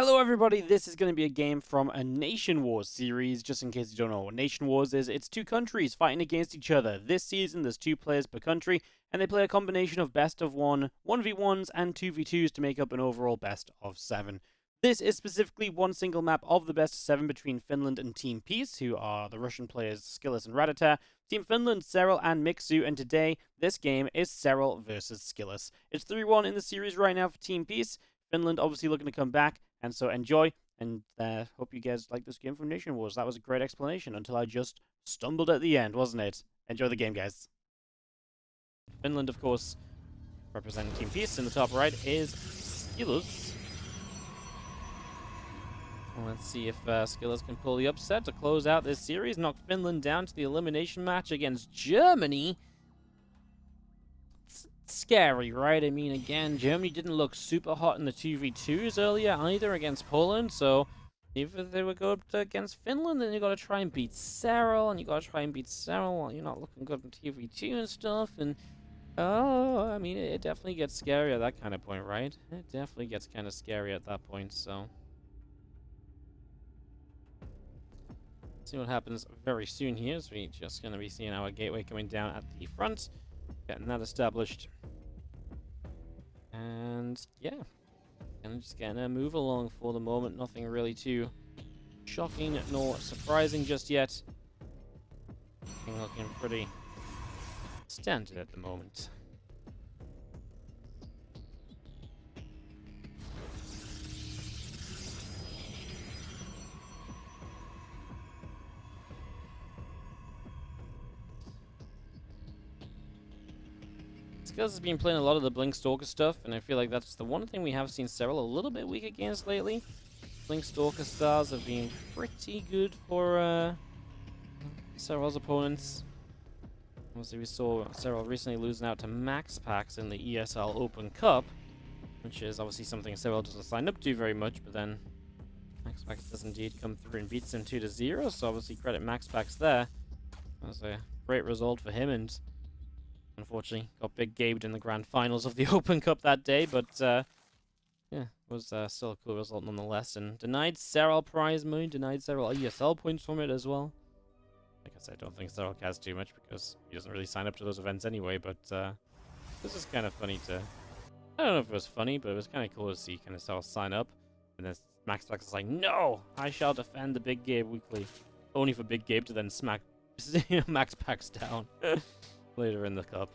Hello everybody, this is going to be a game from a Nationwars series. Just in case you don't know what Nationwars is, it's two countries fighting against each other. This season there's 2 players per country, and they play a combination of best of 1, 1v1s, and 2v2s to make up an overall best of 7. This is specifically one single map of the best of 7 between Finland and Team Peace, who are the Russian players SKillous and WardiTV, Team Finland, Serral and Mixu, and today this game is Serral versus SKillous. It's 3-1 in the series right now for Team Peace. Finland obviously looking to come back, and so enjoy, and hope you guys like this game from Nationwars. That was a great explanation until I just stumbled at the end, wasn't it? Enjoy the game, guys. Finland, of course, representing Team Peace. In the top right is SKillous. Let's see if SKillous can pull the upset to close out this series, knock Finland down to the elimination match against Germany. Scary, right? I mean, again, Germany didn't look super hot in the 2v2s earlier either against Poland, so if they would go up against Finland, then you gotta try and beat Serral, and you gotta try and beat Serral while you're not looking good in 2v2 and stuff, and oh, I mean, it definitely gets scary at that kind of point, right? It definitely gets kind of scary at that point, so see what happens very soon here, so we're just gonna be seeing our gateway coming down at the front. Getting that established. And yeah, and just gonna move along for the moment. Nothing really too shocking nor surprising just yet. Looking pretty standard at the moment. SKillous has been playing a lot of the Blink Stalker stuff, and I feel like that's the one thing we have seen Serral a little bit weak against lately. Blink Stalker stars have been pretty good for Serral's opponents. Obviously, we saw Serral recently losing out to Max Packs in the ESL Open Cup, which is obviously something Serral doesn't sign up to very much, but then Max Packs does indeed come through and beats him 2-0, so obviously credit Max Packs there. That was a great result for him, and unfortunately got big gabed in the grand finals of the Open Cup that day, but yeah, it was still a cool result nonetheless, and denied Serral prize money, denied Serral ESL points from it as well. Like I said, I don't think Serral cares too much because he doesn't really sign up to those events anyway, but this is kind of funny to... I don't know if it was funny, but it was kind of cool to see kind of Serral sign up, and then Max Pax is like, no, I shall defend the Big Gabe weekly, only for Big Gabe to then smack Max Pax down later in the cup.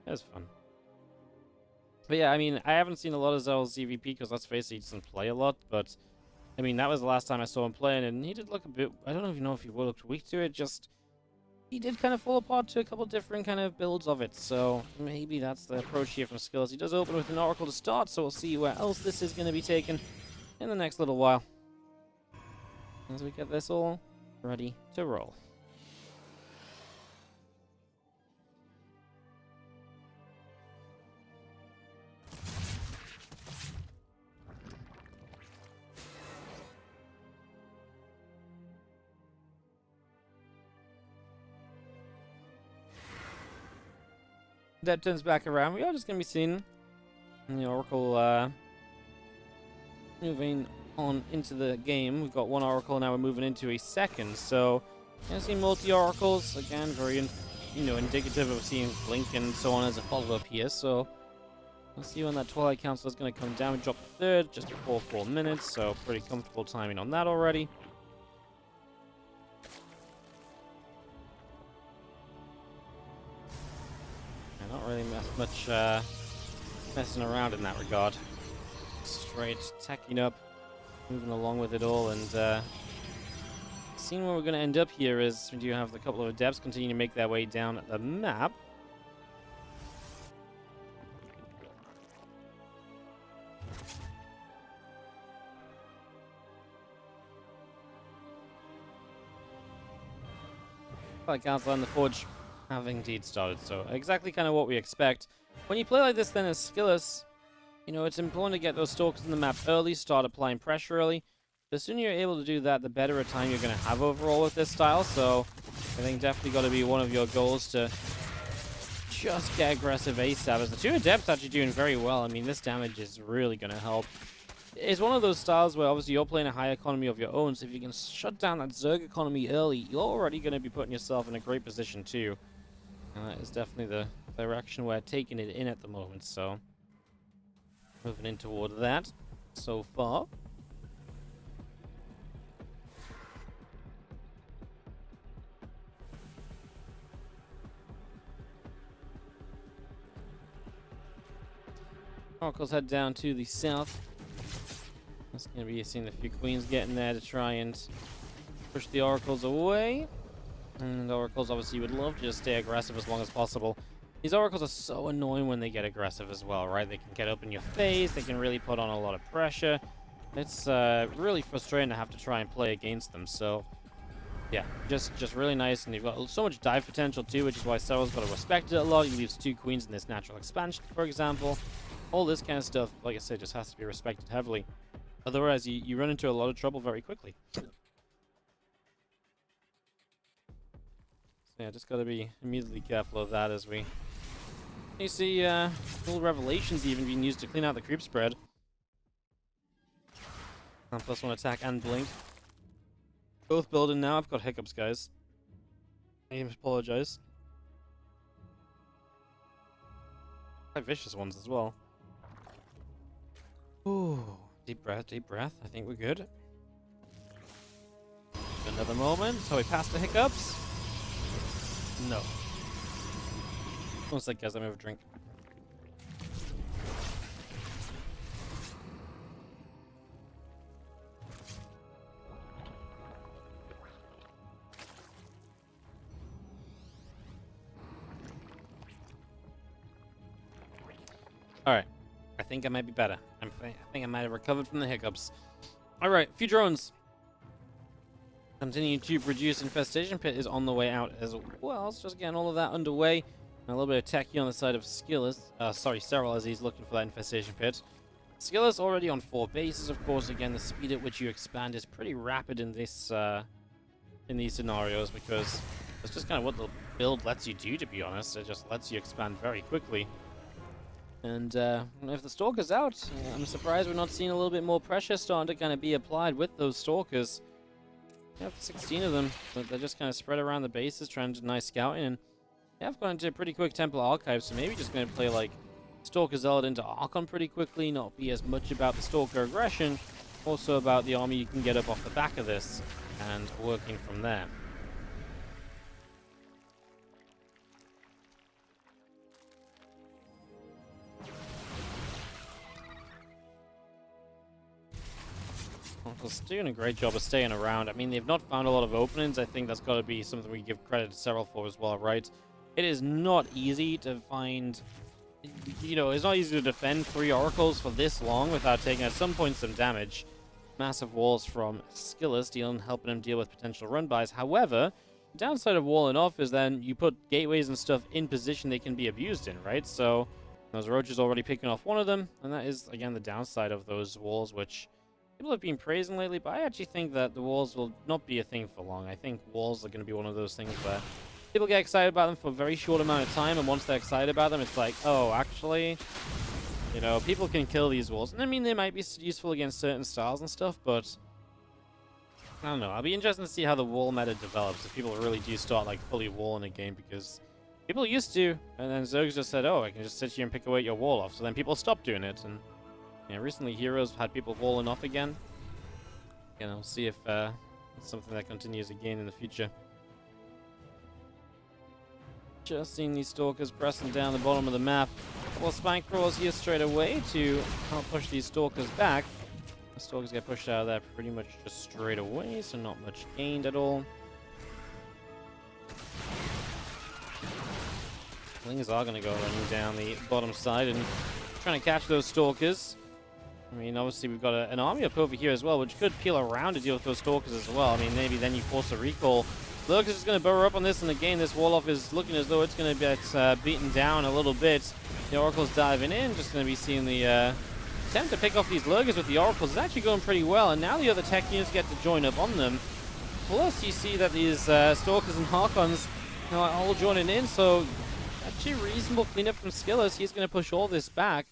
It was fun. But yeah, I mean, I haven't seen a lot of Serral's ZvP because let's face it, he doesn't play a lot, but I mean, that was the last time I saw him playing, and he did look a bit, I don't even know if he looked weak to it, just he did kind of fall apart to a couple different kind of builds of it, so maybe that's the approach here from SKillous. He does open with an Oracle to start, so we'll see where else this is going to be taken in the next little while as we get this all ready to roll. That turns back around. We are just going to be seeing the Oracle moving on into the game. We've got one Oracle, now we're moving into a second. So, you're seeing multi-Oracles. Again, very indicative of seeing Blink and so on as a follow-up here. So, we'll see when that Twilight Council is going to come down. We dropped the third just before 4 minutes, so pretty comfortable timing on that already. Not really much messing around in that regard. Straight tacking up, moving along with it all, and seeing where we're going to end up here is we do have a couple of adepts continue to make their way down the map. Like Council and the Forge have indeed started, so exactly kind of what we expect. When you play like this then as SKillous, you know, it's important to get those stalkers in the map early, start applying pressure early. The sooner you're able to do that, the better a time you're going to have overall with this style, so I think definitely got to be one of your goals to just get aggressive ASAP, as the two Adepts actually doing very well. I mean, this damage is really going to help it's one of those styles where obviously you're playing a high economy of your own, so if you can shut down that Zerg economy early, you're already going to be putting yourself in a great position too. And that is definitely the direction we're taking it in at the moment, so moving in toward that so far. Oracles head down to the south. That's going to be seeing a few queens getting there to try and push the oracles away. And the oracles obviously would love to just stay aggressive as long as possible. These oracles are so annoying when they get aggressive as well, right? They can get up in your face. They can really put on a lot of pressure. It's really frustrating to have to try and play against them. So, yeah, just really nice. And you've got so much dive potential too, which is why Serral's got to respect it a lot. He leaves 2 queens in this natural expansion, for example. All this kind of stuff, like I said, just has to be respected heavily. Otherwise, you run into a lot of trouble very quickly. So yeah, just got to be immediately careful of that as we... You see little revelations even being used to clean out the creep spread. And +1 attack and blink. Both building now. I've got hiccups, guys. I apologize. Quite vicious ones as well. Ooh, deep breath, deep breath. I think we're good. Another moment. So we passed the hiccups. No. 1 sec, guys. Let me have a drink. All right. I think I might be better. I think I might have recovered from the hiccups. All right, few drones. Continuing to produce. Infestation Pit is on the way out as well. It's just getting all of that underway. And a little bit of tech here on the side of SKillous. Sorry, Serral, as he's looking for that Infestation Pit. SKillous already on 4 bases, of course. Again, the speed at which you expand is pretty rapid in this in these scenarios, because that's just kind of what the build lets you do, to be honest. It just lets you expand very quickly. And if the Stalker's out, I'm surprised we're not seeing a little bit more pressure starting to kind of be applied with those Stalkers. You have 16 of them, but they're just kind of spread around the bases, trying to do nice scouting. And yeah, I've gone into a pretty quick Temple Archive, so maybe just going to play like Stalker Zealot into Archon pretty quickly, not be as much about the Stalker aggression, also about the army you can get up off the back of this, and working from there. Just doing a great job of staying around. I mean, they've not found a lot of openings. I think that's got to be something we give credit to Serral for as well, right? It is not easy to find... You know, it's not easy to defend 3 oracles for this long without taking, at some point, some damage. Massive walls from SKillous, helping him deal with potential run-bys. However, the downside of walling off is then you put gateways and stuff in position they can be abused in, right? So, those roaches already picking off one of them, and that is, again, the downside of those walls, which... People have been praising lately, but I actually think that the walls will not be a thing for long. I think walls are going to be one of those things where people get excited about them for a very short amount of time, and once they're excited about them, it's like, oh, actually, you know, people can kill these walls. And I mean, they might be useful against certain styles and stuff, but I don't know. I'll be interested to see how the wall meta develops, if people really do start, like, fully walling a game, because people used to, and then Zergs just said, oh, I can just sit here and pick away your wall off, so then people stopped doing it, and... Yeah, recently Heroes had people walling off again. You know, see if it's something that continues again in the future. Just seeing these Stalkers pressing down the bottom of the map. Well, Spike Crawls here straight away to help push these Stalkers back. The Stalkers get pushed out of there pretty much just straight away, so not much gained at all. Lings are going to go running down the bottom side and trying to catch those Stalkers. I mean, obviously we've got an army up over here as well, which could peel around to deal with those Stalkers as well. I mean, maybe then you force a recall. Lurker's just going to burrow up on this, and again, this wall-off is looking as though it's going to get beaten down a little bit. The Oracle's diving in, just going to be seeing the attempt to pick off these Lurkers with the Oracles. It's actually going pretty well, and now the other tech units get to join up on them. Plus, you see that these Stalkers and Harkons are all joining in, so actually reasonable cleanup from SKillous. He's going to push all this back.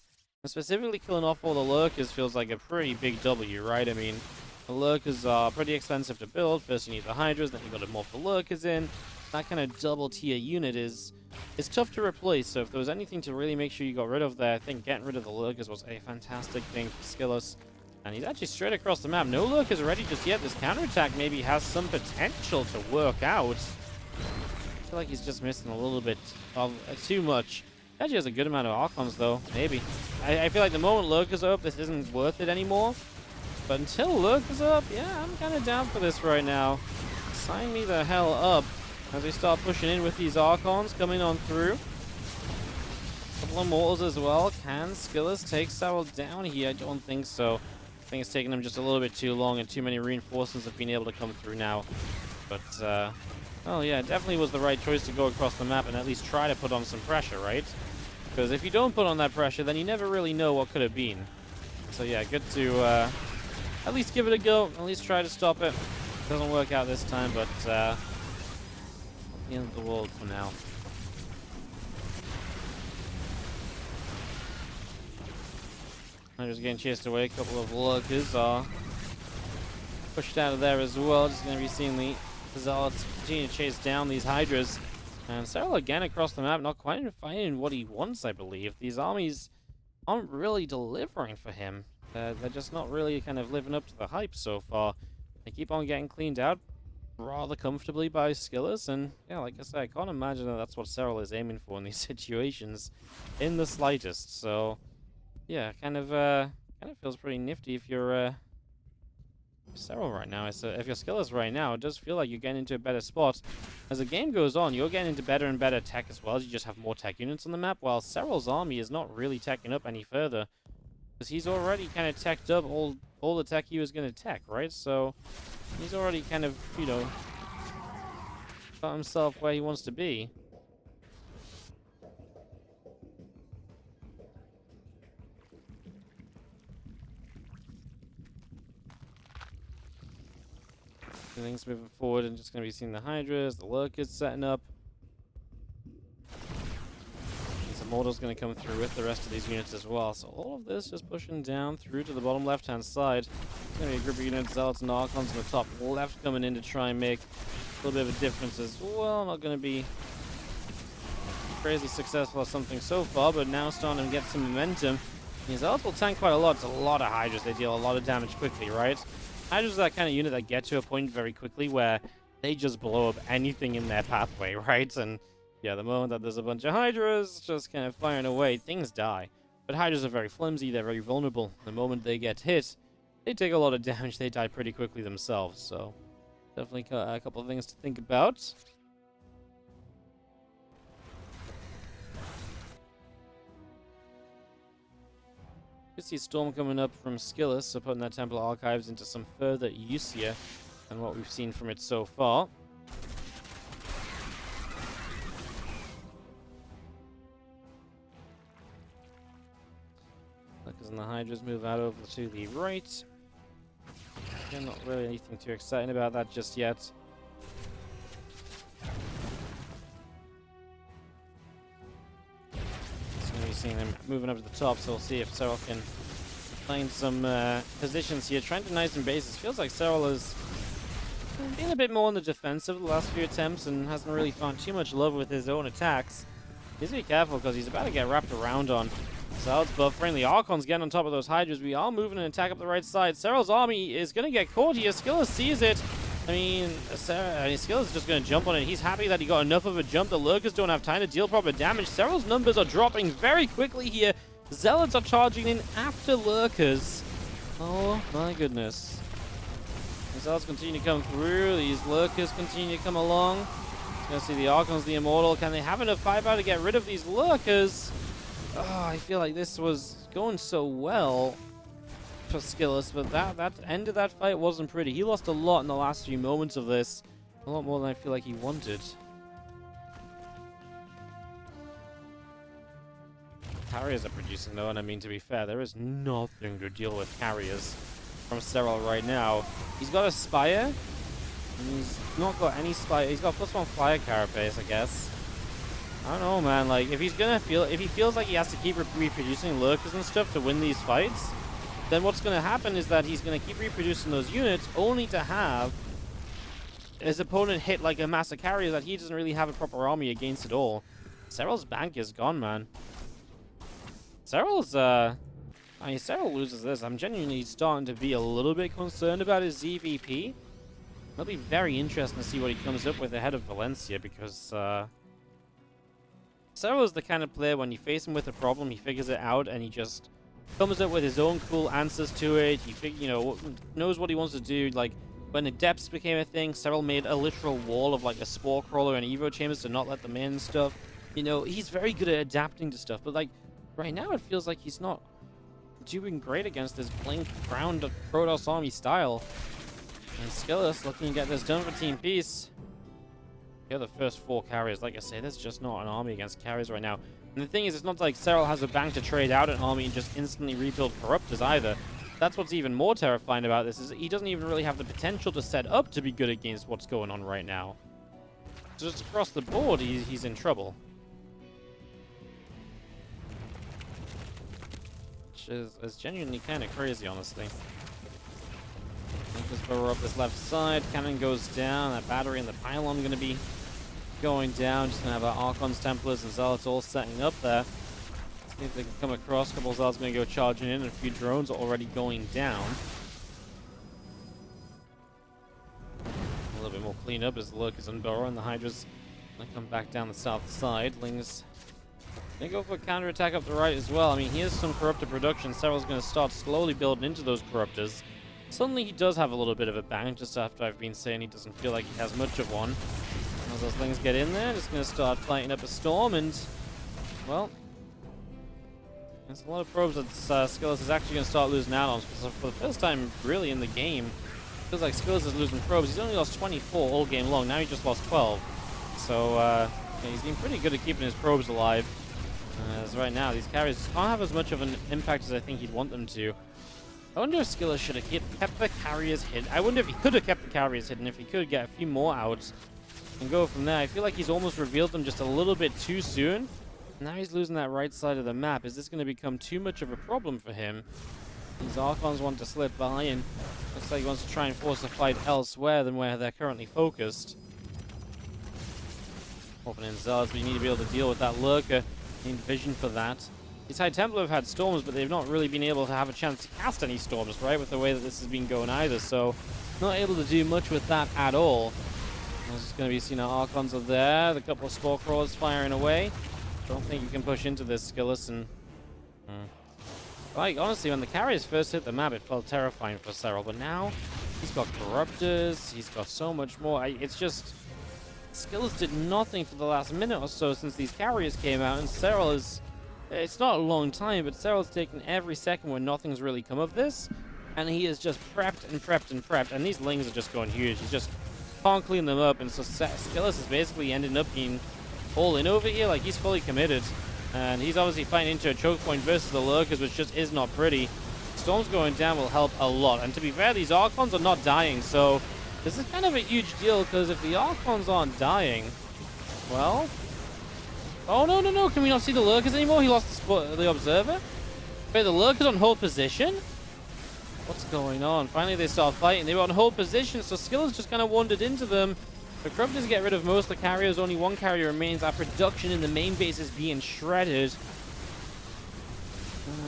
And specifically killing off all the Lurkers feels like a pretty big W, right? I mean, the Lurkers are pretty expensive to build. First you need the Hydras, then you got to morph the Lurkers in. That kind of double tier unit is tough to replace, so if there was anything to really make sure you got rid of there, I think getting rid of the Lurkers was a fantastic thing for SKillous. And he's actually straight across the map. No Lurkers ready just yet. This counterattack maybe has some potential to work out. I feel like he's just missing a little bit of too much. Actually has a good amount of Archons though, maybe. I feel like the moment Lurkers are up, this isn't worth it anymore. But until Lurkers are up, yeah, I'm kind of down for this right now. Sign me the hell up as we start pushing in with these Archons coming on through. A couple of Mortals as well. Can SKillous take Serral down here? I don't think so. I think it's taking them just a little bit too long and too many reinforcements have been able to come through now. But, oh yeah, it definitely was the right choice to go across the map and at least try to put on some pressure, right? Because if you don't put on that pressure, then you never really know what could have been. So yeah, good to at least give it a go. At least try to stop it. Doesn't work out this time, but not the end of the world for now. I'm just getting chased away. A couple of Lurkers are pushed out of there as well. Just going to be seeing the Zealots continue to chase down these Hydras. And Serral again across the map, not quite finding what he wants, I believe. These armies aren't really delivering for him. They're just not really kind of living up to the hype so far. They keep on getting cleaned out rather comfortably by SKillous, and yeah, like I said, I can't imagine that that's what Serral is aiming for in these situations in the slightest. So yeah, kind of feels pretty nifty if you're Serral right now. If you're SKillous right now, it does feel like you're getting into a better spot. As the game goes on, you're getting into better and better tech as well. You just have more tech units on the map, while Serral's army is not really teching up any further. Because he's already kind of teched up all the tech he was going to tech, right? So he's already kind of, you know, got himself where he wants to be. Things moving forward and just going to be seeing the Hydras, the Lurkers setting up. Mortal's going to come through with the rest of these units as well. So all of this just pushing down through to the bottom left-hand side. There's going to be a group of units, Zealots and Archons on the top left coming in to try and make a little bit of a difference as well. Not going to be crazy successful at something so far, but now starting to get some momentum. These Zealots will tank quite a lot. It's a lot of Hydras. They deal a lot of damage quickly, right? Hydras are that kind of unit that get to a point very quickly where they just blow up anything in their pathway, right? And yeah, the moment that there's a bunch of Hydras just kind of firing away, things die. But Hydras are very flimsy, they're very vulnerable. The moment they get hit, they take a lot of damage, they die pretty quickly themselves. So, definitely a couple of things to think about. You see Storm coming up from SKillous, so putting that Temple Archives into some further use here than what we've seen from it so far. Lurkers and the Hydras move out over to the right. Again, not really anything too exciting about that just yet. So we're seeing them moving up to the top, so we'll see if Serral can find some positions here. Trying to deny some bases. Feels like Serral has been a bit more on the defensive the last few attempts and hasn't really found too much love with his own attacks. He's be careful because he's about to get wrapped around on. Zealots buffering, the Archons getting on top of those Hydras. We are moving an attack up the right side. Serral's army is going to get caught here. SKillous sees it. I mean, SKillous is just going to jump on it. He's happy that he got enough of a jump. The Lurkers don't have time to deal proper damage. Serral's numbers are dropping very quickly here. Zealots are charging in after Lurkers. Oh my goodness. The Zealots continue to come through. These Lurkers continue to come along. Gonna see the Archons, the Immortal. Can they have enough firepower to get rid of these Lurkers? Oh, I feel like this was going so well for SKillous, but that end of that fight wasn't pretty. He lost a lot in the last few moments of this. A lot more than I feel like he wanted. Carriers are producing though, and I mean, to be fair, there is nothing to deal with carriers from Serral right now. He's got a Spire, and he's not got any Spire. He's got +1 Flyer Carapace, I guess. I don't know, man. Like, if he feels like he has to keep reproducing lurkers and stuff to win these fights, then what's gonna happen is that he's gonna keep reproducing those units only to have his opponent hit like a mass of carriers that he doesn't really have a proper army against at all. Serral's bank is gone, man. Serral's, I mean, Serral loses this. I'm genuinely starting to be a little bit concerned about his ZvP. It'll be very interesting to see what he comes up with ahead of Valencia, because, Serral is the kind of player, when you face him with a problem, he figures it out, and he just comes up with his own cool answers to it. He, you know, knows what he wants to do. Like, when the depths became a thing, Serral made a literal wall of, like, a spore crawler and evo chambers to not let them in and stuff. You know, he's very good at adapting to stuff, but, like, right now it feels like he's not doing great against this blink ground Protoss army style. And SKillous looking to get this done for Team Peace. Here, the first 4 carriers. Like I say, there's just not an army against carriers right now. And the thing is, it's not like Serral has a bank to trade out an army and just instantly rebuild Corruptors either. That's what's even more terrifying about this, is he doesn't even really have the potential to set up to be good against what's going on right now. So just across the board, he's in trouble. Which is genuinely kind of crazy, honestly. Just burrow up this left side. Cannon goes down. That battery and the pylon going to be going down. Just going to have our Archons, Templars, and Zealots all setting up there. See if they can come across. A couple of Zealots going to go charging in, and a few drones are already going down. A little bit more cleanup as the Lurkers and burrow, and the Hydra's going to come back down the south side. Ling's going to go for a counterattack up the right as well. I mean, here's some Corruptor production. Serral's going to start slowly building into those Corruptors. Suddenly he does have a little bit of a bank, just after I've been saying he doesn't feel like he has much of one. As those things get in there, just going to start fighting up a storm, and, well, there's a lot of probes that SKillous is actually going to start losing out on. So for the first time, really, in the game, it feels like SKillous is losing probes. He's only lost 24 all game long. Now he just lost 12. So, yeah, he's been pretty good at keeping his probes alive. As right now, these carriers can't have as much of an impact as I think he'd want them to. I wonder if SKillous should have kept the carriers hidden. I wonder if he could have kept the carriers hidden, if he could get a few more out and go from there. I feel like he's almost revealed them just a little bit too soon. Now he's losing that right side of the map. Is this going to become too much of a problem for him? These Archons want to slip by, and looks like he wants to try and force a fight elsewhere than where they're currently focused. Opening Zealots, but you need to be able to deal with that Lurker. You need vision for that. These High Templar have had storms, but they've not really been able to have a chance to cast any storms, right, with the way that this has been going either, so not able to do much with that at all. There's just going to be, you know, Archons are there, the couple of Spore Crawlers firing away. Don't think you can push into this, SKillous, and... Like, honestly, when the carriers first hit the map, it felt terrifying for Serral, but now he's got Corruptors, he's got so much more. It's just... SKillous did nothing for the last minute or so since these carriers came out, and Serral is... It's not a long time, but Serral's taken every second when nothing's really come of this, and he is just prepped and prepped and prepped, and these Lings are just going huge. He's just can't clean them up, and so SKillous is basically ending up being all in over here. Like, he's fully committed, and he's obviously fighting into a choke point versus the Lurkers, which just is not pretty. Storms going down will help a lot, and to be fair, these Archons are not dying, so this is kind of a huge deal, because if the Archons aren't dying, well... Oh, no, no, no. Can we not see the Lurkers anymore? He lost the Observer? Wait, the Lurkers on hold position? What's going on? Finally, they start fighting. They were on hold position, so SKillous just kind of wandered into them. The Corruptors get rid of most of the carriers. Only one carrier remains. Our production in the main base is being shredded.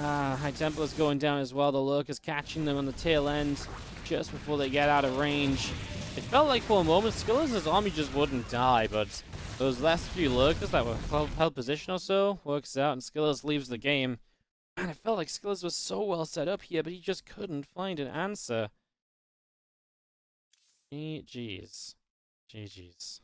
High Templar's going down as well. The Lurker's catching them on the tail end just before they get out of range. It felt like for a moment SKillous' army just wouldn't die, but... those last few Lurkers that were held position or so works out, and SKillous leaves the game. Man, it felt like SKillous was so well set up here, but he just couldn't find an answer. GG's. GG's.